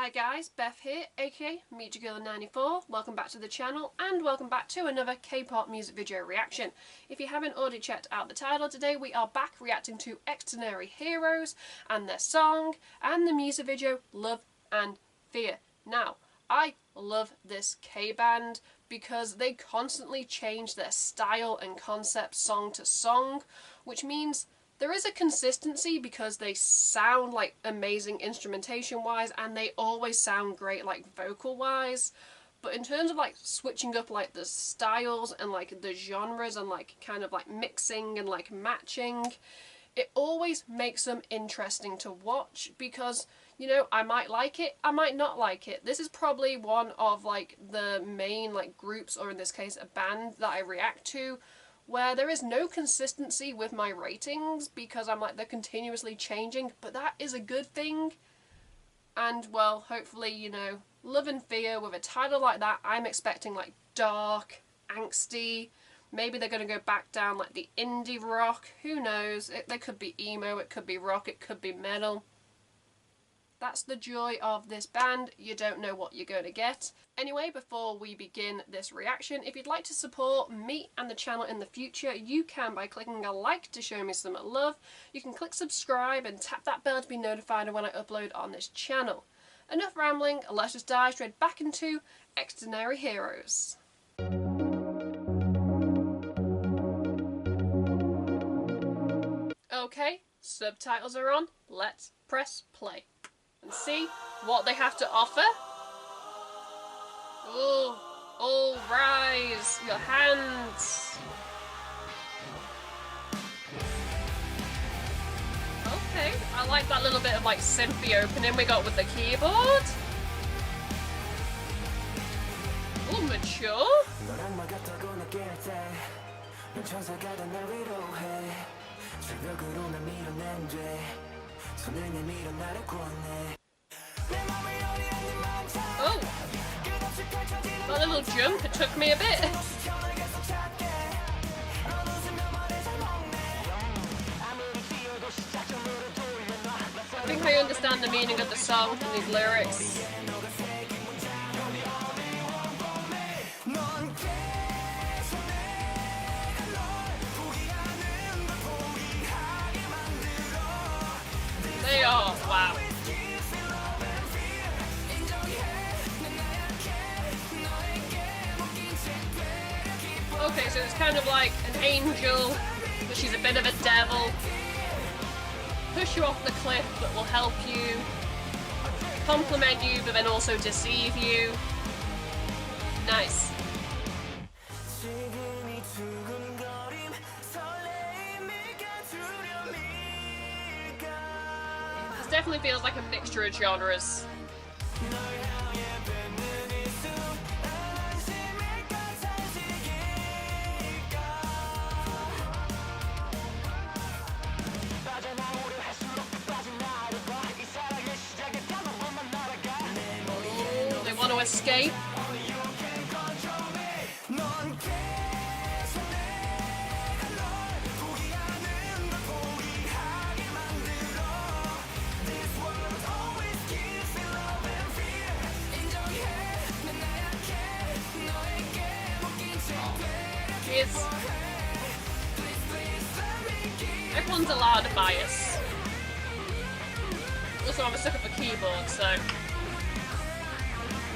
Hi guys, Beth here, aka Mediagirl94. Welcome back to the channel and welcome back to another K-pop music video reaction. If you haven't already checked out the title, today we are back reacting to Xdinary Heroes and their song and the music video Love and Fear. Now, I love this K-band because they constantly change their style and concept song to song, which means there is a consistency because they sound like amazing instrumentation wise and they always sound great like vocal wise, but in terms of like switching up like the styles and like the genres and like kind of like mixing and like matching, it always makes them interesting to watch because, you know, I might like it, I might not like it. This is probably one of like the main like groups, or in this case a band, that I react to where there is no consistency with my ratings because I'm like, they're continuously changing, but that is a good thing. And well, hopefully, you know, Love and Fear with a title like that, I'm expecting like dark, angsty, maybe they're going to go back down like the indie rock, who knows, they could be emo, it could be rock, it could be metal. That's the joy of this band, you don't know what you're going to get. Anyway, before we begin this reaction, if you'd like to support me and the channel in the future, you can by clicking a like to show me some love. You can click subscribe and tap that bell to be notified when I upload on this channel. Enough rambling, let's just dive straight back into Xdinary Heroes. Okay, subtitles are on, let's press play and see what they have to offer. Oh, all rise, your hands. Okay, I like that little bit of like synthy opening we got with the keyboard. Oh, mature. Oh, that little jump, it took me a bit. I think I understand the meaning of the song and these lyrics. They are, wow. Okay, so it's kind of like an angel, but she's a bit of a devil. Push you off the cliff, but will help you. Compliment you, but then also deceive you. Nice. This definitely feels like a mixture of genres. They want to escape. Everyone's allowed a bias. Also, I'm a sucker for keyboard, so I'm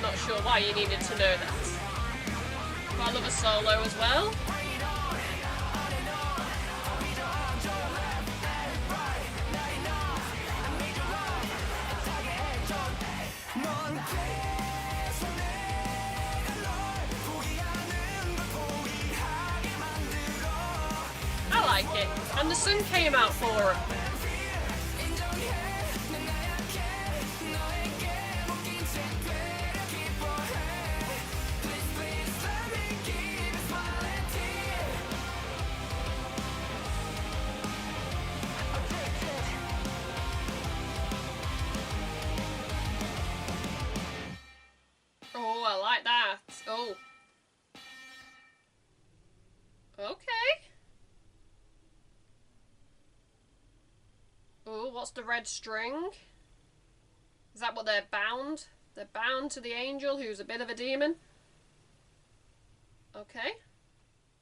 not sure why you needed to know that. But I love a solo as well. I like it, and the sun came out for it. Oh, I like that. Oh. Okay. Oh, what's the red string? Is that what they're bound? They're bound to the angel, who's a bit of a demon. Okay.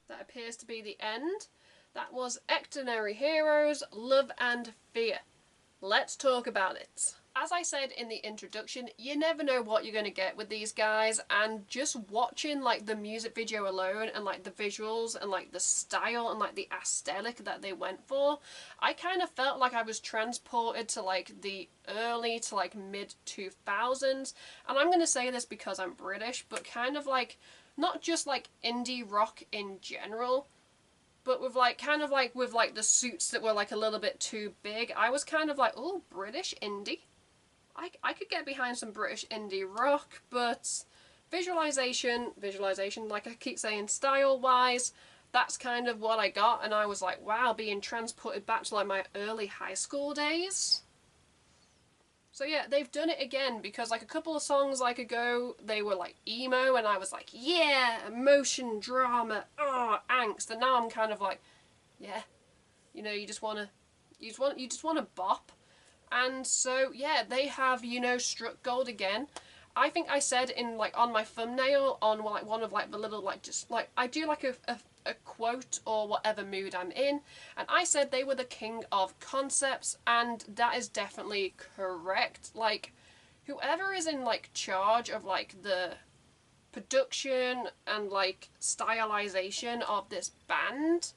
That appears to be the end. That was Xdinary Heroes, Love and Fear. Let's talk about it. As I said in the introduction, you never know what you're going to get with these guys, and just watching like the music video alone and like the visuals and like the style and like the aesthetic that they went for, I kind of felt like I was transported to like the early to like mid 2000s. And I'm going to say this because I'm British, but kind of like not just like indie rock in general, but with like kind of like with like the suits that were like a little bit too big. I was kind of like, oh, British indie. I could get behind some British indie rock, but visualization, like I keep saying, style-wise, that's kind of what I got, and I was like, wow, being transported back to like my early high school days. So yeah, they've done it again, because like a couple of songs like ago, they were like emo, and I was like, yeah, emotion, drama, oh, angst, and now I'm kind of like, yeah, you know, you just wanna bop. And so yeah, they have, you know, struck gold again. I think I said in like on my thumbnail on like one of like the little like just like I do like a quote or whatever mood I'm in, and I said they were the king of concepts, and that is definitely correct. Like whoever is in like charge of like the production and like stylization of this band,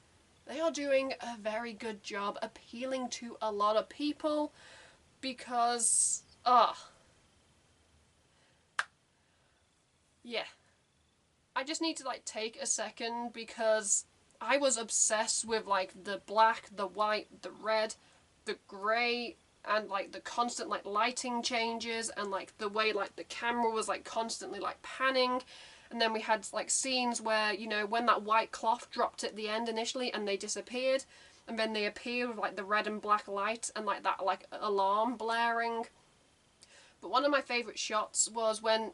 they are doing a very good job appealing to a lot of people, because yeah, I just need to like take a second, because I was obsessed with like the black, the white, the red, the grey, and like the constant like lighting changes, and like the way like the camera was like constantly like panning. And then we had like scenes where, you know, when that white cloth dropped at the end initially and they disappeared, and then they appear with like the red and black light and like that like alarm blaring. But one of my favourite shots was when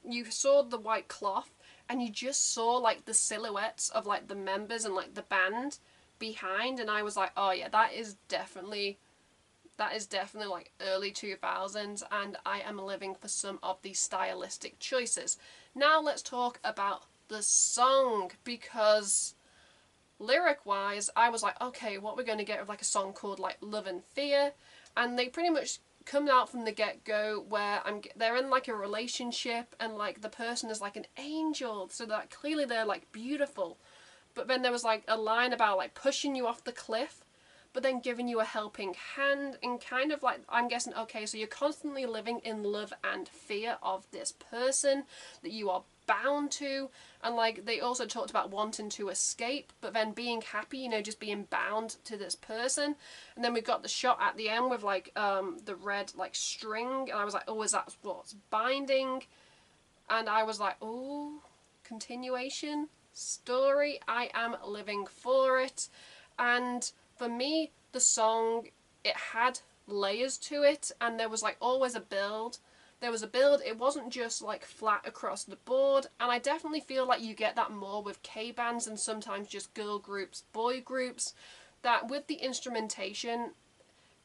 you saw the white cloth and you just saw like the silhouettes of like the members and like the band behind, and I was like, oh yeah, that is definitely like early 2000s, and I am living for some of these stylistic choices. Now let's talk about the song, because lyric-wise, I was like, okay, what we're going to get with like a song called like Love and Fear, and they pretty much come out from the get-go where they're in like a relationship, and like the person is like an angel, so that clearly they're like beautiful. But then there was like a line about like pushing you off the cliff, but then giving you a helping hand, and kind of like, I'm guessing, okay, so you're constantly living in love and fear of this person that you are bound to. And like they also talked about wanting to escape, but then being happy, you know, just being bound to this person. And then we got the shot at the end with like the red like string, and I was like, oh, is that what's binding? And I was like, oh, continuation story, I am living for it. And for me, the song, it had layers to it, and there was like always a build. There was a build, it wasn't just like flat across the board, and I definitely feel like you get that more with K-bands and sometimes just girl groups, boy groups, that with the instrumentation,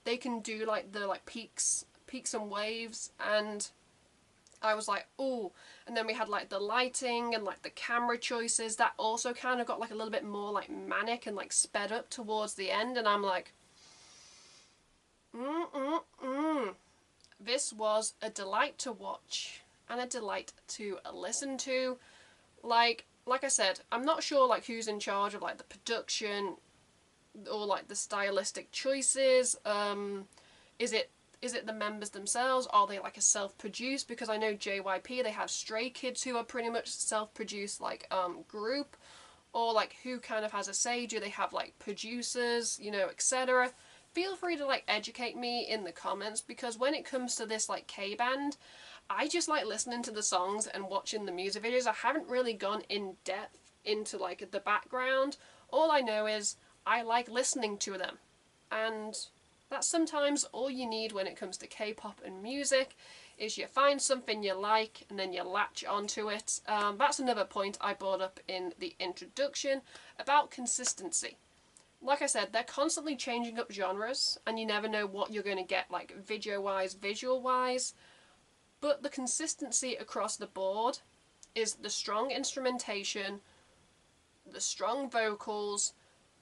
they can do like the like peaks and waves, and I was like, ooh. And then we had like the lighting and like the camera choices that also kind of got like a little bit more like manic and like sped up towards the end, and I'm like, this was a delight to watch and a delight to listen to. Like I said, I'm not sure like who's in charge of like the production or like the stylistic choices. Is it the members themselves? Are they like a self-produced? Because I know JYP, they have Stray Kids who are pretty much self-produced like group, or like who kind of has a say? Do they have like producers, you know, etc.? Feel free to like educate me in the comments, because when it comes to this like K-band, I just like listening to the songs and watching the music videos. I haven't really gone in depth into like the background. All I know is I like listening to them, and that's sometimes all you need when it comes to K-pop and music, is you find something you like and then you latch onto it. That's another point I brought up in the introduction about consistency. Like I said, they're constantly changing up genres, and you never know what you're going to get, like video-wise, visual-wise. but the consistency across the board is the strong instrumentation, the strong vocals,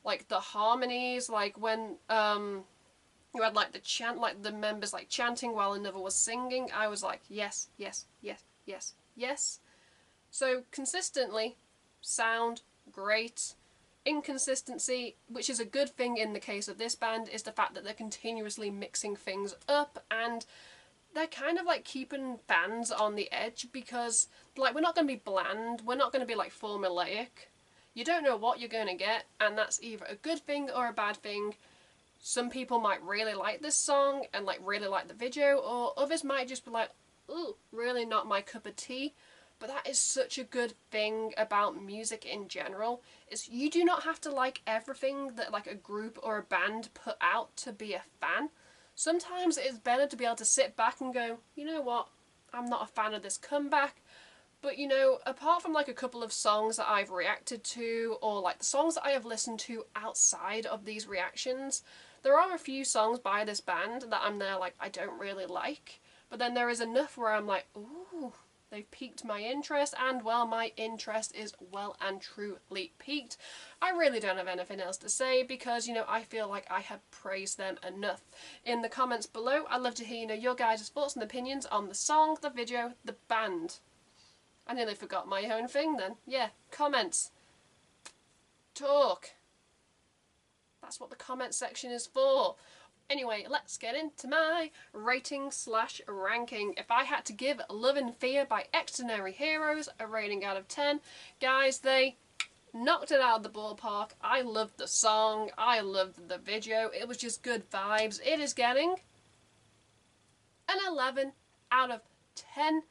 like the harmonies, like when you had like the chant, like the members like chanting while another was singing. I was like, yes, yes, yes, yes, yes. So consistently, sound great. Inconsistency, which is a good thing in the case of this band, is the fact that they're continuously mixing things up, and they're kind of like keeping fans on the edge, because like we're not going to be bland, we're not going to be like formulaic. You don't know what you're going to get, and that's either a good thing or a bad thing. Some people might really like this song and like really like the video, or others might just be like, ooh, really not my cup of tea. But that is such a good thing about music in general, is you do not have to like everything that like a group or a band put out to be a fan. Sometimes it's better to be able to sit back and go, you know what, I'm not a fan of this comeback. But you know, apart from like a couple of songs that I've reacted to, or like the songs that I have listened to outside of these reactions, there are a few songs by this band that I'm there like, I don't really like. But then there is enough where I'm like, ooh, they've piqued my interest, and well, my interest is well and truly piqued. I really don't have anything else to say, because, you know, I feel like I have praised them enough. In the comments below, I'd love to hear, you know, your guys' thoughts and opinions on the song, the video, the band. I nearly forgot my own thing then. Yeah, comments. Talk. That's what the comment section is for. Anyway, let's get into my rating slash ranking. If I had to give Love and Fear by Xdinary Heroes a rating out of 10, guys, they knocked it out of the ballpark. I loved the song. I loved the video. It was just good vibes. It is getting an 11 out of 10.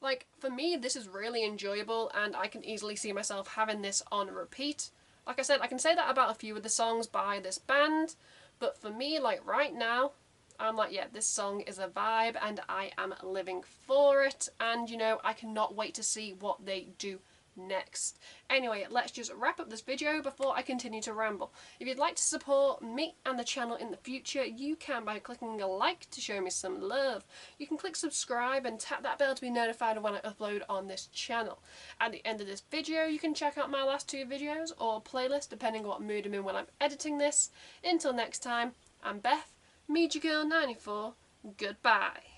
Like, for me, this is really enjoyable, and I can easily see myself having this on repeat. Like I said, I can say that about a few of the songs by this band, but for me, like right now, I'm like, yeah, this song is a vibe and I am living for it, and you know, I cannot wait to see what they do next. Anyway, let's just wrap up this video before I continue to ramble. If you'd like to support me and the channel in the future, you can by clicking a like to show me some love. You can click subscribe and tap that bell to be notified when I upload on this channel. At the end of this video, you can check out my last two videos or playlist depending on what mood I'm in when I'm editing this. Until next time, I'm Beth, Mediagirl94, goodbye.